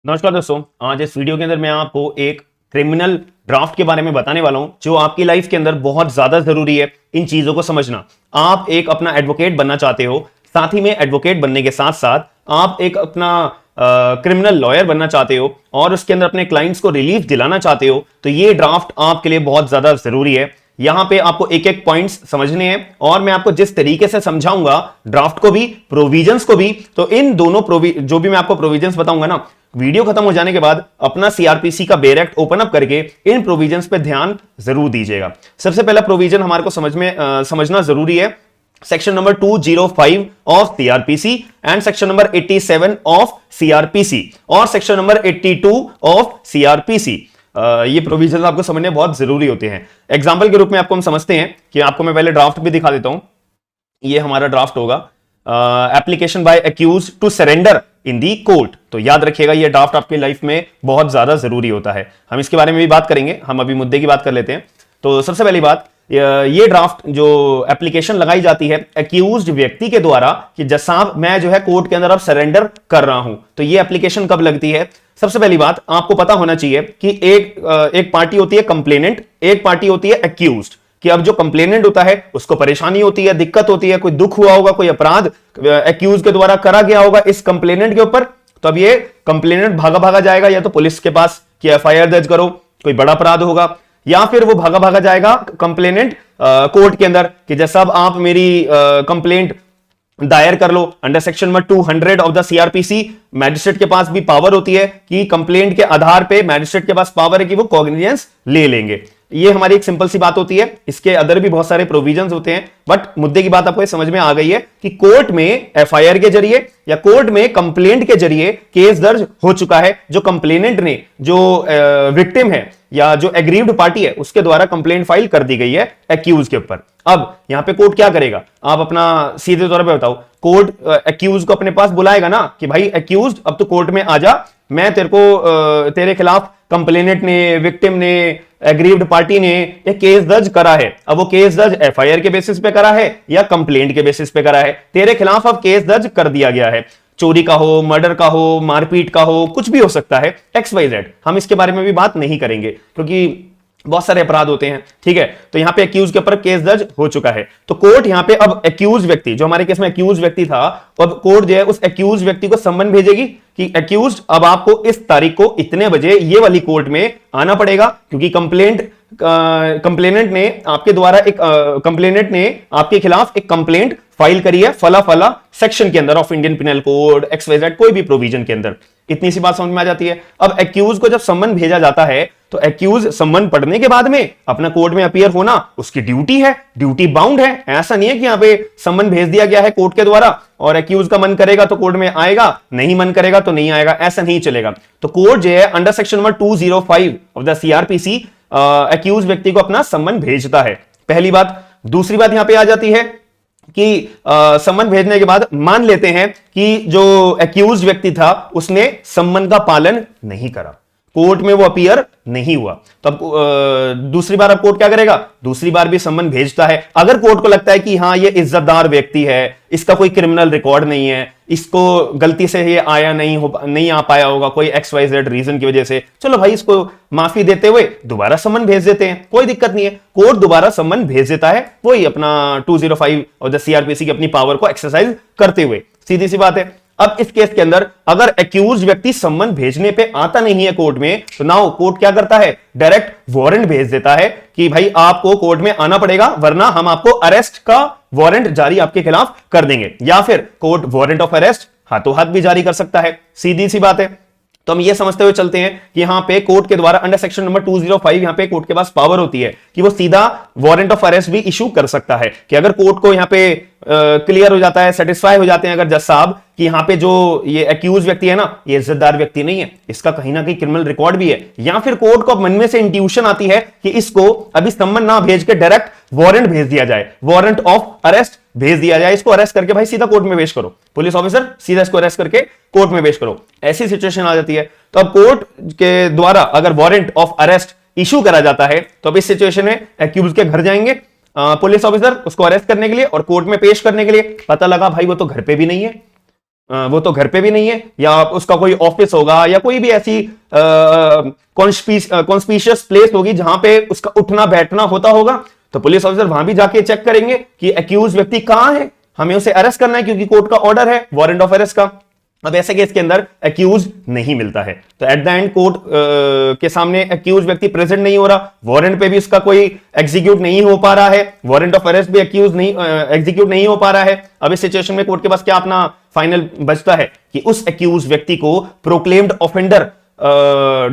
नमस्कार दोस्तों, आज इस वीडियो के अंदर मैं आपको एक क्रिमिनल ड्राफ्ट के बारे में बताने वाला हूं जो आपकी लाइफ के अंदर बहुत ज्यादा जरूरी है इन चीजों को समझना। आप एक अपना एडवोकेट बनना चाहते हो, साथ ही में एडवोकेट बनने के साथ साथ आप एक अपना क्रिमिनल लॉयर बनना चाहते हो और उसके अंदर अपने क्लाइंट्स को रिलीफ दिलाना चाहते हो, तो ये ड्राफ्ट आपके लिए बहुत ज्यादा जरूरी है। यहां पे आपको एक एक पॉइंट्स समझने हैं और मैं आपको जिस तरीके से समझाऊंगा ड्राफ्ट को भी प्रोविजंस को भी, तो इन दोनों जो भी मैं आपको प्रोविजंस बताऊंगा ना, वीडियो खत्म हो जाने के बाद अपना सीआरपीसी का बेयर एक्ट ओपन अप करके इन प्रोविजंस पे ध्यान जरूर दीजिएगा। सबसे पहला प्रोविजन हमारे को समझना जरूरी है section number 205 of CrPC and section number 87 of CrPC और सेक्शन नंबर 82 ऑफ सीआरपीसी। ये प्रोविजन आपको समझने बहुत जरूरी होते हैं। एग्जाम्पल के रूप में आपको हम समझते हैं कि आपको मैं पहले ड्राफ्ट भी दिखा देता हूं। ये हमारा ड्राफ्ट होगा, application by accuse to surrender in the court. तो याद रखिएगा ये ड्राफ्ट आपकी लाइफ में बहुत ज्यादा जरूरी होता है। हम इसके बारे में भी बात करेंगे, हम अभी मुद्दे की बात कर लेते हैं। तो सबसे पहली बात, ये ड्राफ्ट जो एप्लीकेशन लगाई जाती है अक्यूज्ड व्यक्ति के द्वारा कि जज साहब मैं जो है कोर्ट के अंदर अब सरेंडर कर रहा हूं, तो ये एप्लीकेशन कब लगती है? सबसे पहली बात आपको पता होना चाहिए कि एक पार्टी होती है कंप्लेनेंट, एक पार्टी होती है अक्यूज्ड। कि अब जो कंप्लेनेंट होता है उसको परेशानी होती है, दिक्कत होती है, कोई दुख हुआ होगा, कोई अपराध अक्यूज के द्वारा करा गया होगा इस कंप्लेनेंट के ऊपर, तो अब ये कंप्लेनेंट भागा भागा जाएगा या तो पुलिस के पास कि एफआईआर दर्ज करो, कोई बड़ा अपराध होगा, या फिर वो भागा भागा जाएगा कंप्लेनेंट कोर्ट के अंदर कि जैसा अब आप मेरी कंप्लेंट दायर कर लो under section number 200 of the CrPC. Magistrate के पास भी पावर होती है कि कंप्लेंट के आधार पे मैजिस्ट्रेट के पास पावर है कि वो कॉग्निजेंस ले लेंगे। ये हमारी एक सिंपल सी बात होती है। इसके अदर भी बहुत सारे प्रोविजंस होते हैं, बट मुद्दे की बात आपको समझ में आ गई है कि कोर्ट में एफआईआर के जरिए या कोर्ट में कंप्लेंट के जरिए केस दर्ज हो चुका है। जो कंप्लेनेंट ने, जो विक्टिम है या जो एग्रीव्ड पार्टी है, उसके द्वारा कंप्लेंट फाइल कर दी गई है एक्यूज के ऊपर। अब यहां पे कोर्ट क्या करेगा? आप अपना सीधे तौर पे बताओ, कोर्ट एक्यूज को अपने पास बुलाएगा ना कि भाई एक्यूज अब तो कोर्ट में आ जा, मैं तेरे खिलाफ कंप्लेनेंट ने, विक्टिम ने, एग्रीव्ड पार्टी ने एक केस दर्ज करा है। अब वो केस दर्ज एफआईआर के बेसिस पे करा है या कंप्लेंट के बेसिस पे करा है, तेरे खिलाफ अब केस दर्ज कर दिया गया है। चोरी का हो, मर्डर का हो, मारपीट का हो, कुछ भी हो सकता है, XYZ। हम इसके बारे में भी बात नहीं करेंगे क्योंकि बहुत सारे अपराध होते हैं, ठीक है। तो यहां पे एक्यूज के ऊपर केस दर्ज हो चुका है, तो कोर्ट यहां पे अब एक्यूज व्यक्ति, जो हमारे केस में एक्यूज व्यक्ति था, अब कोर्ट जो है उस एक्यूज व्यक्ति को सम्मन भेजेगी कि एक्यूज अब आपको इस तारीख को इतने बजे ये वाली कोर्ट में आना पड़ेगा, क्योंकि कंप्लेनेंट ने आपके द्वारा कंप्लेनेंट ने आपके खिलाफ एक कंप्लेंट फाइल करी है फला फला सेक्शन के अंदर of Indian penal code XYZ कोई भी प्रोविजन के अंदर। इतनी सी बात समझ में आ जाती है। अब एक्यूज को जब सम्मन भेजा जाता है तो एक्यूज सम्मन पढ़ने के बाद में अपना कोर्ट में अपीयर होना उसकी ड्यूटी है, ड्यूटी बाउंड है। ऐसा नहीं है कि यहां पे सम्मन भेज दिया गया है कोर्ट के द्वारा और एक्यूज का मन करेगा तो कोर्ट में आएगा, नहीं मन करेगा तो नहीं आएगा, ऐसा नहीं चलेगा। तो कोर्ट जो है under section number 205 of the CrPC accuse व्यक्ति को अपना सम्मन भेजता है, पहली बात। दूसरी बात यहां पे आ जाती है कि सम्मन भेजने के बाद मान लेते हैं कि जो एक्यूज व्यक्ति था उसने सम्मन का पालन नहीं करा, कोर्ट में वो अपीयर नहीं हुआ, तो अब दूसरी बार अब कोर्ट क्या करेगा? दूसरी बार भी सम्मन भेजता है। अगर कोर्ट को लगता है कि हाँ ये इज्जतदार व्यक्ति है, इसका कोई क्रिमिनल रिकॉर्ड नहीं है, इसको गलती से ये नहीं आ पाया होगा कोई XYZ रीजन की वजह से, चलो भाई इसको माफी देते हुए दोबारा सम्मन भेज देते हैं, कोई दिक्कत नहीं है। कोर्ट दोबारा सम्मन भेज देता है, वही अपना 205 और द सीआरपीसी की अपनी पावर को एक्सरसाइज करते हुए, सीधी सी बात है। अब इस केस के अंदर अगर एक्यूज व्यक्ति सम्मन भेजने पे आता नहीं है कोर्ट में, तो नाउ कोर्ट क्या करता है? डायरेक्ट वारंट भेज देता है कि भाई आपको कोर्ट में आना पड़ेगा, वरना हम आपको अरेस्ट का वारंट जारी आपके खिलाफ कर देंगे, या फिर कोर्ट वारंट ऑफ अरेस्ट हाथों हाथ भी जारी कर सकता है, सीधी सी बात है। तो हम ये समझते हुए चलते हैं कि यहां पे कोर्ट के द्वारा अंडर सेक्शन नंबर 205 यहां पे कोर्ट के पास पावर होती है कि वो सीधा वारंट ऑफ अरेस्ट भी इशू कर सकता है कि अगर कोर्ट को यहां पे क्लियर हो जाता है, सेटिस्फाई हो जाते हैं अगर जज साहब कि यहां पे जो ये एक्यूज व्यक्ति है ना, ये इज्जतदार व्यक्ति नहीं है, इसका कहीं ना कहीं क्रिमिनल रिकॉर्ड भी है, या फिर कोर्ट को मन में से इंट्यूशन आती है कि इसको अभी सम्मन ना भेज के डायरेक्ट वारंट भेज दिया जाए, वारंट ऑफ अरेस्ट भेज दिया जाए, इसको अरेस्ट करके भाई सीधा कोर्ट में पेश करो, पुलिस ऑफिसर सीधा इसको अरेस्ट करके कोर्ट में पेश करो, ऐसी सिचुएशन आ जाती है। तो अब कोर्ट के द्वारा अगर वारंट ऑफ अरेस्ट इशू करा जाता है तो अब इस सिचुएशन में एक्यूज के घर जाएंगे पुलिस ऑफिसर उसको अरेस्ट करने के लिए और कोर्ट में पेश करने के लिए। पता लगा भाई वो तो घर पे भी नहीं है, वो तो घर पे भी नहीं है, या उसका कोई ऑफिस होगा, या कोई भी ऐसी कॉन्स्पिशियस प्लेस होगी जहां पे उसका उठना बैठना होता होगा, तो पुलिस ऑफिसर वहां भी जाके चेक करेंगे कि एक्यूज व्यक्ति कहां है, हमें उसे अरेस्ट करना है क्योंकि कोर्ट का ऑर्डर है वारंट ऑफ अरेस्ट का। अब ऐसे केस के अंदर एक्यूज नहीं मिलता है, तो एट द एंड कोर्ट के सामने एक्यूज व्यक्ति प्रेजेंट नहीं हो रहा, वारंट पे भी उसका कोई एग्जीक्यूट नहीं हो पा रहा है, वारंट ऑफ अरेस्ट भी एक्यूज नहीं एग्जीक्यूट नहीं हो पा रहा है। अब इस सिचुएशन में कोर्ट के पास क्या अपना फाइनल बचता है कि उस एक्यूज व्यक्ति को प्रोक्लेम्ड ऑफेंडर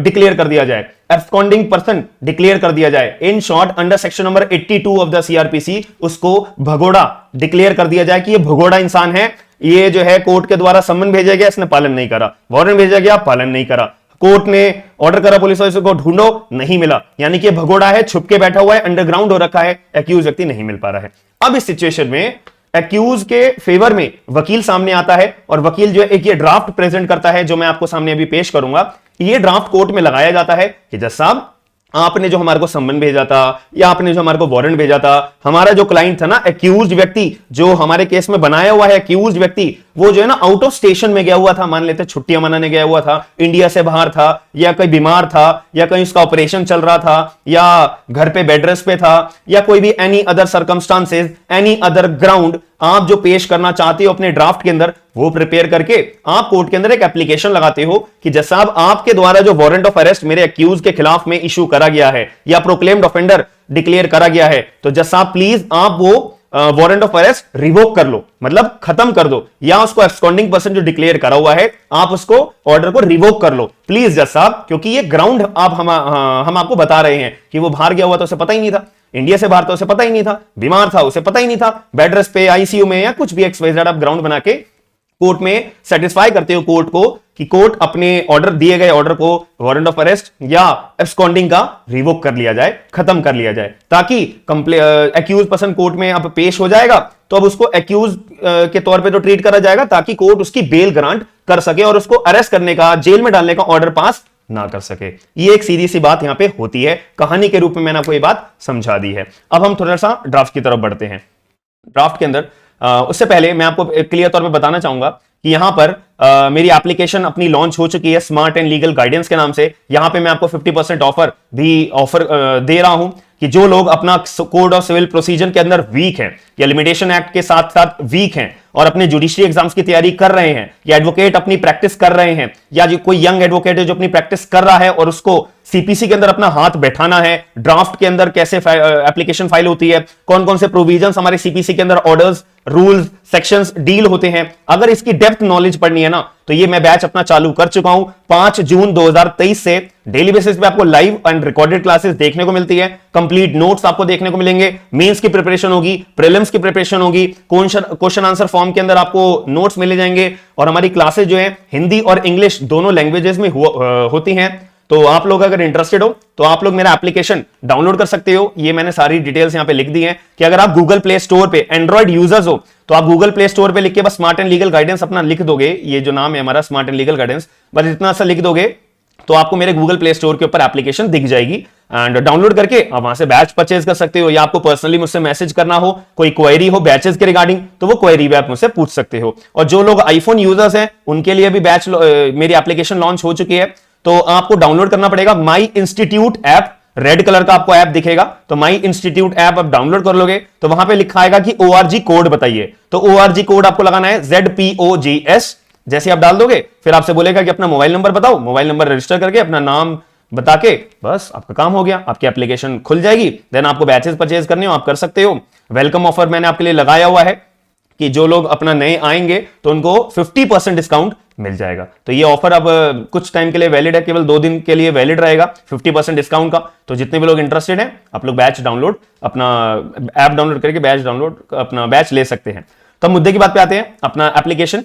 डिक्लेयर कर दिया जाए, एब्सकॉन्डिंग पर्सन डिक्लेयर कर दिया जाए। In short under section number 82 of the CrPC उसको भगोड़ा डिक्लेयर कर दिया जाए कि ये भगोड़ा इंसान है, ये जो है कोर्ट के द्वारा सम्मन भेजा गया, इसने पालन नहीं करा, वारंट भेजा गया, पालन नहीं करा, कोर्ट ने ऑर्डर करा पुलिस ऑफिसर को ढूंढो, नहीं मिला, यानी कि भगोड़ा है, छुप के बैठा हुआ है, अंडरग्राउंड हो रखा है, एक्यूज व्यक्ति नहीं मिल पा रहा है। अब इस सिचुएशन में एक्यूज के फेवर में वकील सामने आता है, और वकील जो है एक ये ड्राफ्ट प्रेजेंट करता है जो मैं आपको सामने अभी पेश करूंगा। ये ड्राफ्ट कोर्ट में लगाया जाता है कि जज साहब आपने जो हमारे को सम्मन भेजा था, या आपने जो हमारे को वारंट भेजा था, हमारा जो क्लाइंट था ना, एक्यूज व्यक्ति जो हमारे केस में बनाया हुआ है, एक्यूज व्यक्ति वो जो है ना आउट ऑफ स्टेशन में गया हुआ था, मान लेते छुट्टियां मनाने गया हुआ था, इंडिया से बाहर था, या कहीं बीमार था, या कहीं उसका ऑपरेशन चल रहा था, या घर पे बेड रेस्ट पे था, या कोई भी any other circumstances, any other ground आप जो पेश करना चाहते हो अपने ड्राफ्ट के अंदर, वो प्रिपेयर करके आप कोर्ट के अंदर एक एप्लीकेशन लगाते हो कि जज साहब आपके द्वारा जो वारंट ऑफ अरेस्ट मेरे एक्यूज के खिलाफ में इशू करा गया है, या प्रोक्लेम्ड ऑफेंडर डिक्लेयर करा गया है, तो जज साहब प्लीज आप वो वारंट ऑफ अरेस्ट रिवोक कर लो, मतलब खत्म कर दो, या उसको एब्सकॉन्डिंग पर्सन जो डिक्लेयर करा हुआ है आप उसको ऑर्डर को रिवोक कर लो प्लीज जज साहब, क्योंकि ये ग्राउंड आप हम आपको बता रहे हैं कि वो बाहर गया हुआ तो उसे पता ही नहीं था, इंडिया से बाहर तो उसे पता ही नहीं था, बीमार था उसे पता ही नहीं था, बेड रेस्ट पे, आईसीयू में, या कुछ भी एक्सवाइजेड आप ग्राउंड बना के कोर्ट में सेटिस्फाई करते हो कोर्ट को कि कोर्ट अपने ऑर्डर दिए गए ऑर्डर को वारंट ऑफ अरेस्ट या एब्सकॉन्डिंग का रिवोक कर लिया जाए, खत्म कर लिया जाए, ताकि एक्यूज पर्सन कोर्ट में अब पेश हो जाएगा तो अब उसको एक्यूज के तौर पे तो ट्रीट करा जाएगा, ताकि कोर्ट उसकी बेल ग्रांट कर सके और उसको अरेस्ट करने का, जेल में डालने का ऑर्डर पास ना कर सके। ये एक सीधी सी बात यहां पे होती है, कहानी के रूप में मैंने आपको ये बात समझा दी है। अब हम थोड़ा सा ड्राफ्ट की तरफ बढ़ते हैं। ड्राफ्ट के अंदर उससे पहले मैं आपको क्लियर तौर पे बताना चाहूंगा कि यहां पर मेरी एप्लीकेशन अपनी लॉन्च हो चुकी है स्मार्ट एंड लीगल गाइडेंस के नाम से। यहां पे मैं आपको 50% ऑफर दे रहा हूं कि जो लोग अपना कोड ऑफ सिविल प्रोसीजर के अंदर वीक हैं, या लिमिटेशन एक्ट के साथ साथ वीक हैं, और अपने जुडिशरी एग्जाम्स की तैयारी कर रहे हैं, या एडवोकेट अपनी प्रैक्टिस कर रहे हैं, या जो कोई यंग एडवोकेट है जो अपनी प्रैक्टिस कर रहा है और उसको सीपीसी के अंदर अपना हाथ बैठाना है, ड्राफ्ट के अंदर कैसे एप्लीकेशन फाइल होती है, कौन कौन से प्रोविजंस हमारे सीपीसी के अंदर ऑर्डर्स, रूल्स, सेक्शंस डील होते हैं, अगर इसकी डेप्थ नॉलेज पढ़नी है ना, तो ये मैं बैच अपना चालू कर चुका हूं 5 जून 2023 से। डेली बेसिस पे आपको लाइव एंड रिकॉर्डेड क्लासेस देखने को मिलती है, कंप्लीट नोट्स आपको देखने को मिलेंगे, मेंस की प्रिपरेशन होगी, प्रीलिम्स की प्रिपरेशन होगी, क्वेश्चन आंसर फॉर्म के अंदर आपको नोट्स मिले जाएंगे, और हमारी क्लासेस जो है हिंदी और इंग्लिश दोनों लैंग्वेजेस में होती हैं। तो आप लोग अगर इंटरेस्टेड हो तो आप लोग मेरा एप्लीकेशन डाउनलोड कर सकते हो। ये मैंने सारी डिटेल्स यहां पे लिख दी हैं कि अगर आप गूगल प्ले स्टोर पे एंड्रॉइड यूजर्स हो तो आप गूगल प्ले स्टोर पे लिख के बस स्मार्ट एंड लीगल गाइडेंस अपना लिख दोगे, ये जो नाम है हमारा स्मार्ट एंड लीगल गाइडेंस, बस इतना सा लिख दोगे तो आपको मेरे गूगल प्ले स्टोर के ऊपर एप्लीकेशन दिख जाएगी, एंड डाउनलोड करके आप वहां से बैच परचेज कर सकते हो, या आपको पर्सनली मुझसे मैसेज करना हो, कोई क्वेरी हो बैचेस के रिगार्डिंग, तो वो क्वेरी भी आप मुझसे पूछ सकते हो। और जो लोग आईफोन यूजर्स हैं उनके लिए भी बैच मेरी एप्लीकेशन लॉन्च हो चुकी है, तो आपको डाउनलोड करना पड़ेगा माई इंस्टीट्यूट ऐप, रेड कलर का आपको ऐप दिखेगा, तो माई इंस्टीट्यूट ऐप आप डाउनलोड कर लोगे तो वहां पे लिखा आएगा कि ORG कोड बताइए, तो ORG कोड आपको लगाना है ZPOGS। जैसे आप डाल दोगे फिर आपसे बोलेगा कि अपना मोबाइल नंबर बताओ, मोबाइल नंबर रजिस्टर करके अपना नाम बता के बस आपका काम हो गया, आपकी एप्लीकेशन खुल जाएगी। देन आपको बैचेस परचेज करने हो आप कर सकते हो। वेलकम ऑफर मैंने आपके लिए लगाया हुआ है कि जो लोग अपना नए आएंगे तो उनको 50% डिस्काउंट मिल जाएगा। तो ये ऑफर अब कुछ टाइम के लिए वैलिड है, केवल 2 दिन के लिए वैलिड रहेगा 50% डिस्काउंट का। तो जितने भी लोग इंटरेस्टेड हैं आप लोग बैच डाउनलोड, अपना ऐप डाउनलोड करके बैच डाउनलोड अपना बैच ले सकते हैं। तो मुद्दे की बात पे आते हैं, अपना एप्लीकेशन,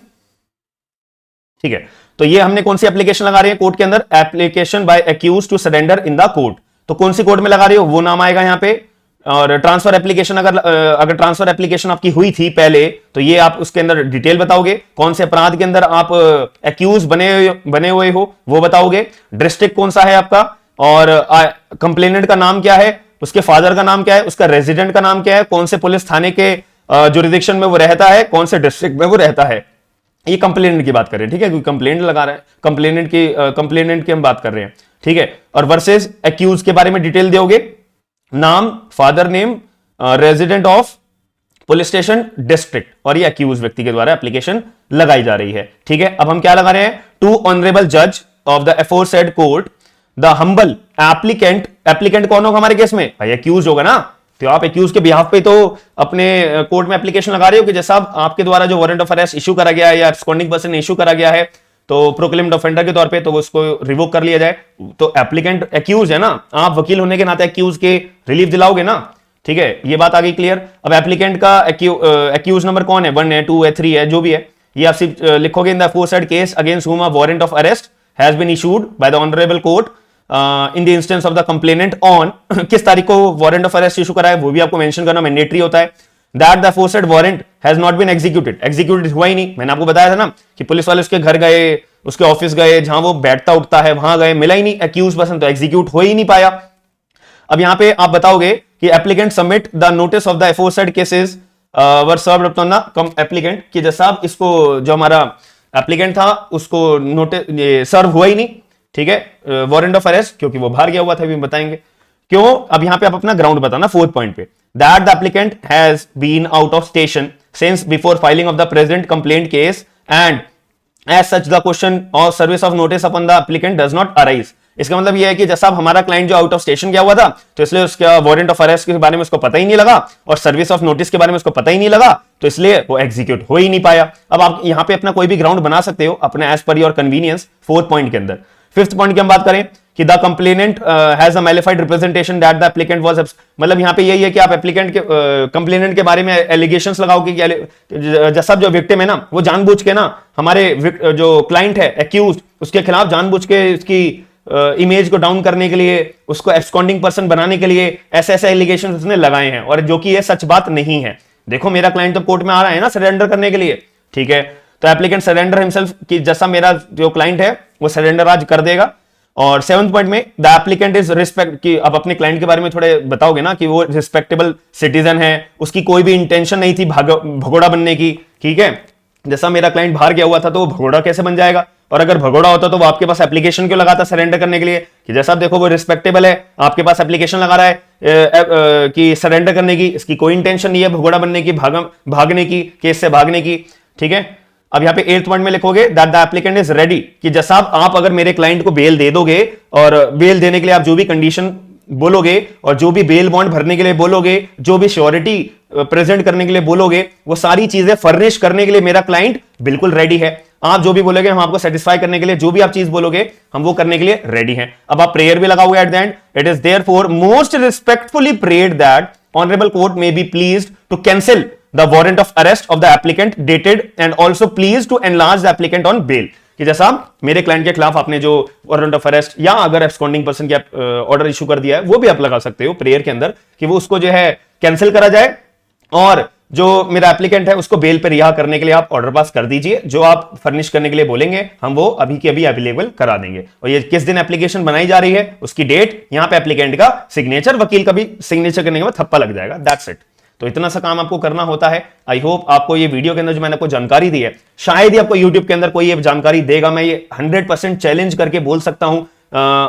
ठीक है। तो ये हमने कौन सी एप्लीकेशन लगा रहे हैं कोर्ट के अंदर, application by accuse to surrender in the court. तो कौन सी कोर्ट में लगा रहे हो वो नाम आएगा यहाँ पे, और ट्रांसफर एप्लीकेशन अगर ट्रांसफर एप्लीकेशन आपकी हुई थी पहले तो ये आप उसके अंदर डिटेल बताओगे, कौन से अपराध के अंदर आप एक्यूज बने हुए हो वो बताओगे, डिस्ट्रिक्ट कौन सा है आपका, और कंप्लेनेंट का नाम क्या है, उसके फादर का नाम क्या है, उसका रेजिडेंट का नाम क्या है, कौन से पुलिस थाने के जुरिडिक्शन में वो रहता है, कौन से डिस्ट्रिक्ट में वो रहता है, ये कंप्लेनेंट की बात कर रहे हैं, ठीक है, क्योंकि कंप्लेंट लगा रहे हैं, कंप्लेनेंट की हम बात कर रहे हैं, ठीक है। और वर्सेस एक्यूज के बारे में डिटेल दोगे, नाम, father name, resident of police station, district, और ये एक्यूज व्यक्ति के द्वारा एप्लीकेशन लगाई जा रही है, ठीक है। अब हम क्या लगा रहे हैं, टू ऑनरेबल जज of the aforesaid court the humble applicant, applicant कौन होगा हमारे केस में, भाई एक्यूज होगा ना, तो आप एक्यूज के बिहाफ पे तो अपने कोर्ट में एप्लीकेशन लगा रहे हो कि जैसा आपके द्वारा जो वारंट ऑफ अरेस्ट इशू करा गया है या एब्सकॉन्डिंग पर्सन इशू करा गया है तो प्रोक्लेम्ड ऑफेंडर के तौर पे, तो उसको रिवोक कर लिया जाए। तो एप्लीकेंट एक्यूज है ना, आप वकील होने के नाते एक्यूज के रिलीफ दिलाओगे ना, ठीक है, ये बात आ गई क्लियर। अब एप्लीकेंट का एक्यूज नंबर कौन है, 1 है, 2 है, 3 है, जो भी है, ये आप सिर्फ लिखोगे in the aforesaid case against whom a warrant of arrest has been issued by the honourable court in the instance of the complainant on, किस तारीख को वारंट ऑफ अरेस्ट इशू करा है वो भी आपको मेंशन करना मैंडेटरी होता है। That the aforesaid warrant has not been executed हुआ ही नहीं, मैंने आपको बताया था ना कि पुलिस वाले उसके घर गए, उसके ऑफिस गए, जहां वो बैठता उठता है वहां गए, मिला ही नहीं एक्यूज पर्सन, तो एग्जीक्यूट हो ही नहीं पाया। अब यहां पे आप बताओगे कि applicant submit the notice of the aforesaid cases were served upon the applicant, कि जैसा आप इसको जो हमारा एप्लीकेंट था उसको नोटिस सर्व हुआ ही नहीं, ठीक है, वारंट ऑफ अरेस्ट, क्योंकि वो बाहर गया हुआ था, भी बताएंगे क्यों। अब यहां पे आप अपना ग्राउंड बताना 4th पॉइंट पे, that the applicant has been out of station since before filing of the present complaint case and as such the question और service of notice upon the applicant does not arise. इसका मतलब यह है कि जैसा हमारा client जो out of station गया हुआ था तो इसलिए उसका वारंट ऑफ अरेस्ट के बारे में उसको पता ही नहीं लगा और सर्विस ऑफ नोटिस के बारे में उसको पता ही नहीं लगा, तो इसलिए वो एग्जीक्यूट हो ही नहीं पाया। अब आप यहां पे अपना कोई भी ग्राउंड बना सकते हो अपने as per your convenience 4th point के अंदर। 5th पॉइंट की हम बात करें कि the complainant has a malafide representation that the applicant was, मतलब यहां पे यही है कि आप एप्लीकेंट के कंप्लेनेंट के बारे में एलिगेशंस लगाओगे कि जैसा जो विक्टिम है ना वो जानबूझ के ना हमारे जो क्लाइंट है एक्यूज उसके खिलाफ जानबूझ के उसकी इमेज को डाउन करने के लिए, उसको एब्सकॉन्डिंग पर्सन बनाने के लिए ऐसे ऐसे एलिगेशन उसने लगाए हैं, और जो कि ये सच बात नहीं है। देखो मेरा क्लाइंट तो कोर्ट में आ रहा है ना सरेंडर करने के लिए, ठीक है, तो एप्लीकेंट सरेंडर हिमसेल्फ कि जैसा मेरा जो क्लाइंट है वो सरेंडर आज कर देगा। और 7th पॉइंट में द एप्लीकेंट इज रिस्पेक्ट, कि अब अपने क्लाइंट के बारे में थोड़े बताओगे ना कि वो रिस्पेक्टेबल सिटीजन है, उसकी कोई भी इंटेंशन नहीं थी भगोड़ा बनने की, ठीक है। जैसा मेरा क्लाइंट बाहर गया हुआ था तो वो भगोड़ा कैसे बन जाएगा, और अगर भगोड़ा होता तो वो आपके पास एप्लीकेशन क्यों लगाता सरेंडर करने के लिए, कि जैसा आप देखो वो रिस्पेक्टेबल है, आपके पास एप्लीकेशन लगा रहा है कि सरेंडर करने की, इसकी कोई इंटेंशन नहीं है भगोड़ा बनने की, भागने की, केस से भागने की, ठीक है। अब यहां पे 8th पॉइंट में लिखोगे that the applicant is ready, कि जैसा आप अगर मेरे क्लाइंट को बेल दे दोगे और बेल देने के लिए आप जो भी कंडीशन बोलोगे और जो भी बेल बॉन्ड भरने के लिए बोलोगे, जो भी श्योरिटी प्रेजेंट करने के लिए बोलोगे, वो सारी चीजें फर्निश करने के लिए मेरा क्लाइंट बिल्कुल रेडी है। आप जो भी बोलोगे हम आपको सेटिस्फाई करने के लिए जो भी आप चीज बोलोगे हम वो करने के लिए रेडी हैं। अब आप प्रेयर भी लगाओगे at the end, it is therefore most respectfully prayed that honourable court may be pleased to cancel the warrant of arrest of the applicant dated and also pleased to enlarge the applicant on bail, कि जैसा मेरे client के खिलाफ आपने जो warrant of arrest या अगर absconding person की ऑर्डर इशू कर दिया है वो भी आप लगा सकते हो प्रेयर के अंदर कि वो उसको जो है कैंसिल करा जाए, और जो मेरा एप्लीकेंट है उसको बेल पर रिहा करने के लिए आप ऑर्डर पास कर दीजिए, जो आप फर्निश करने के लिए बोलेंगे हम वो अभी के अभी अवेलेबल करा देंगे। और ये किस दिन एप्लीकेशन बनाई जा रही है उसकी डेट, यहां पे एप्लीकेंट का सिग्नेचर, वकील का भी सिग्नेचर करने के बाद थप्पा लग जाएगा, दैट्स इट। तो इतना सा काम आपको करना होता है। आई होप आपको ये वीडियो के अंदर जो मैंने आपको जानकारी दी है शायद ही आपको यूट्यूब के अंदर कोई ये जानकारी देगा, मैं ये 100% चैलेंज करके बोल सकता हूं।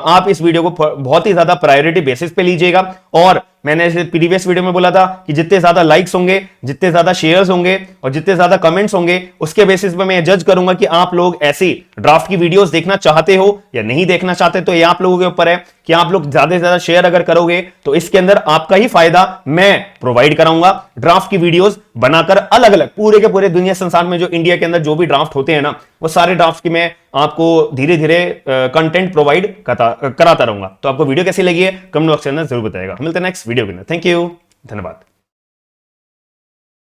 आप इस वीडियो को बहुत ही ज्यादा प्रायोरिटी बेसिस पे लीजिएगा, और मैंने प्रीवियस वीडियो में बोला था कि जितने ज्यादा लाइक्स होंगे, जितने ज्यादा शेयर्स होंगे और जितने ज्यादा कमेंट्स होंगे उसके बेसिस पे मैं जज करूंगा कि आप लोग ऐसी ड्राफ्ट की वीडियोस देखना चाहते हो या नहीं देखना चाहते। तो ये आप लोगों के ऊपर है कि आप लोग ज्यादा से ज्यादा शेयर अगर करोगे तो इसके अंदर आपका ही फायदा मैं प्रोवाइड कराऊंगा। ड्राफ्ट की वीडियोस बनाकर अलग अलग पूरे के पूरे दुनिया संसार में जो इंडिया के अंदर जो भी ड्राफ्ट होते हैं ना वो सारे ड्राफ्ट की मैं आपको धीरे धीरे कंटेंट प्रोवाइड कराता रहूंगा। तो आपको वीडियो कैसी लगी है कमेंट बॉक्स के अंदर जरूर बताएगा। मिलते हैं नेक्स्ट वीडियो के अंदर। थैंक यू, धन्यवाद।